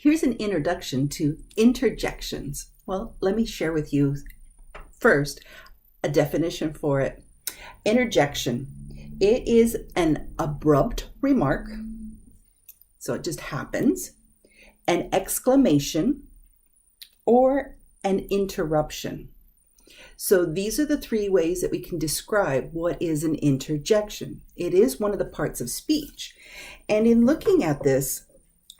Here's an introduction to interjections. Well, let me share with you first a definition for it. Interjection. It is an abrupt remark, so it just happens, an exclamation, or an interruption. So these are the three ways that we can describe what is an interjection. It is one of the parts of speech. And in looking at this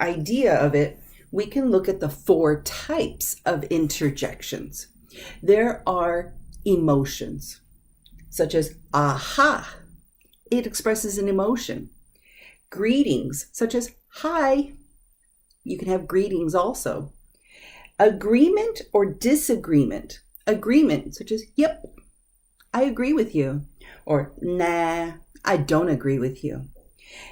idea of it, we can look at the four types of interjections. There are emotions, such as aha. It expresses an emotion. Greetings, such as hi. You can have greetings also. Agreement or disagreement. Agreement, such as yep, I agree with you. Or nah, I don't agree with you.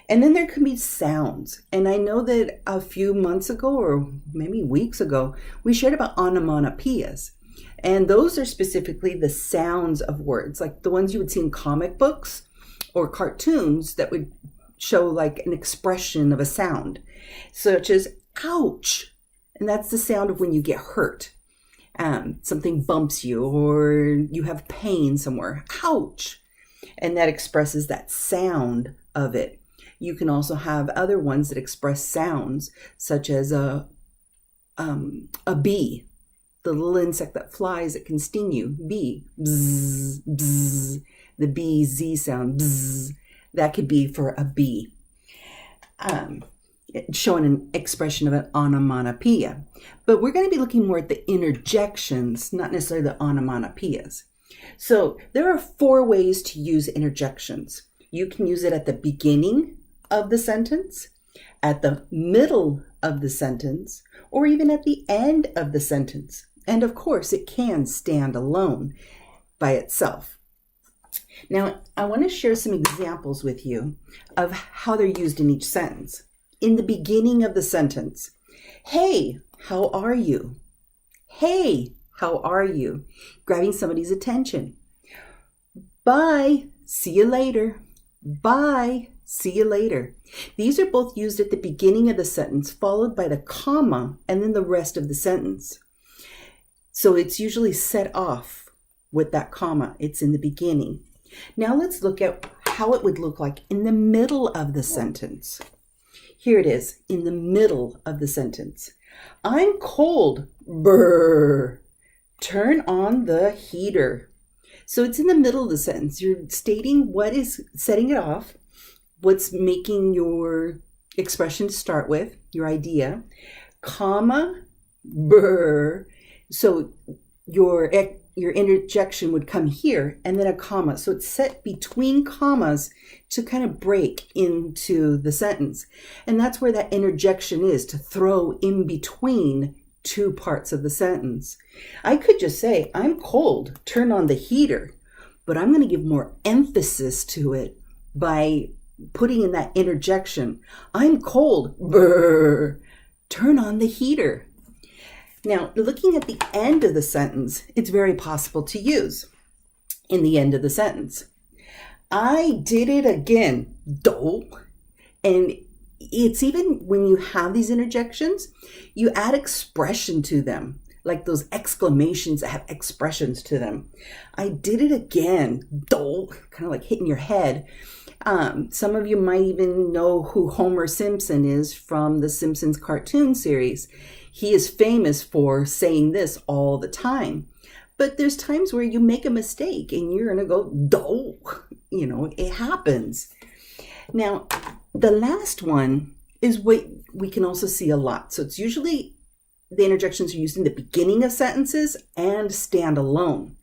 And then there can be sounds. And I know that a few months ago, or maybe weeks ago, we shared about onomatopoeias. And those are specifically the sounds of words, like the ones you would see in comic books or cartoons that would show like an expression of a sound, such as ouch. And that's the sound of when you get hurt. Something bumps you or you have pain somewhere, ouch. And that expresses that sound of it. You can also have other ones that express sounds, such as a bee, the little insect that flies that can sting you. Bee, bzz, bzz, the B-Z sound, bzz. That could be for a bee. Showing an expression of an onomatopoeia. But we're going to be looking more at the interjections, not necessarily the onomatopoeias. So there are four ways to use interjections. You can use it at the beginning of the sentence, at the middle of the sentence, or even at the end of the sentence. And of course, it can stand alone by itself. Now, I want to share some examples with you of how they're used in each sentence. In the beginning of the sentence, hey, how are you? Hey, how are you? Grabbing somebody's attention. Bye, see you later. Bye, see you later. These are both used at the beginning of the sentence, followed by the comma, and then the rest of the sentence. So it's usually set off with that comma. It's in the beginning. Now let's look at how it would look like in the middle of the sentence. Here it is, in the middle of the sentence. I'm cold. Brr. Turn on the heater. So it's in the middle of the sentence. You're stating what is setting it off, what's making your expression to start with, your idea, comma, brr. So your interjection would come here and then a comma. So it's set between commas to kind of break into the sentence. And that's where that interjection is, to throw in between two parts of the sentence. I could just say, I'm cold, turn on the heater, but I'm going to give more emphasis to it by putting in that interjection. I'm cold, brr, turn on the heater. Now, looking at the end of the sentence, it's very possible to use in the end of the sentence. I did it again, doh. And it's even when you have these interjections, you add expression to them, like those exclamations that have expressions to them. I did it again, doh, kind of like hitting your head. Some of you might even know who Homer Simpson is from the Simpsons cartoon series. He is famous for saying this all the time. But there's times where you make a mistake and you're going to go, doh. You know, it happens. Now, the last one is what we can also see a lot. So it's usually the interjections are used in the beginning of sentences and stand alone.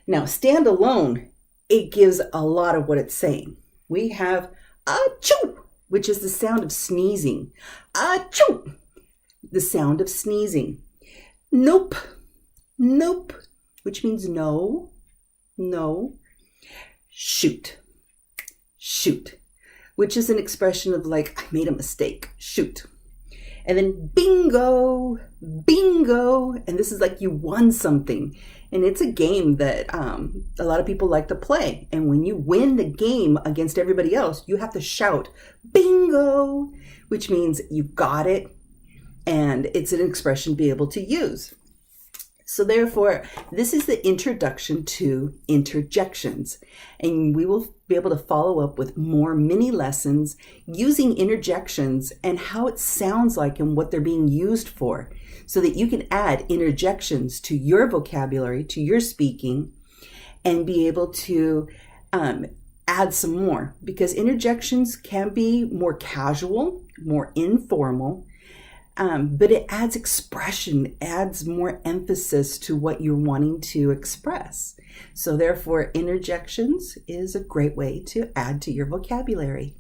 Now, stand alone, it gives a lot of what it's saying. We have achoo, which is the sound of sneezing. Achoo, the sound of sneezing. Nope, nope, which means no, no. Shoot, shoot, which is an expression of like, I made a mistake, shoot. And then bingo, bingo. And this is like you won something. And it's a game that a lot of people like to play. And when you win the game against everybody else, you have to shout bingo, which means you got it, and it's an expression to be able to use. So therefore, this is the introduction to interjections, and we will be able to follow up with more mini lessons using interjections and how it sounds like and what they're being used for, so that you can add interjections to your vocabulary, to your speaking, and be able to add some more, because interjections can be more casual, more informal, but it adds expression, adds more emphasis to what you're wanting to express. So therefore, interjections is a great way to add to your vocabulary.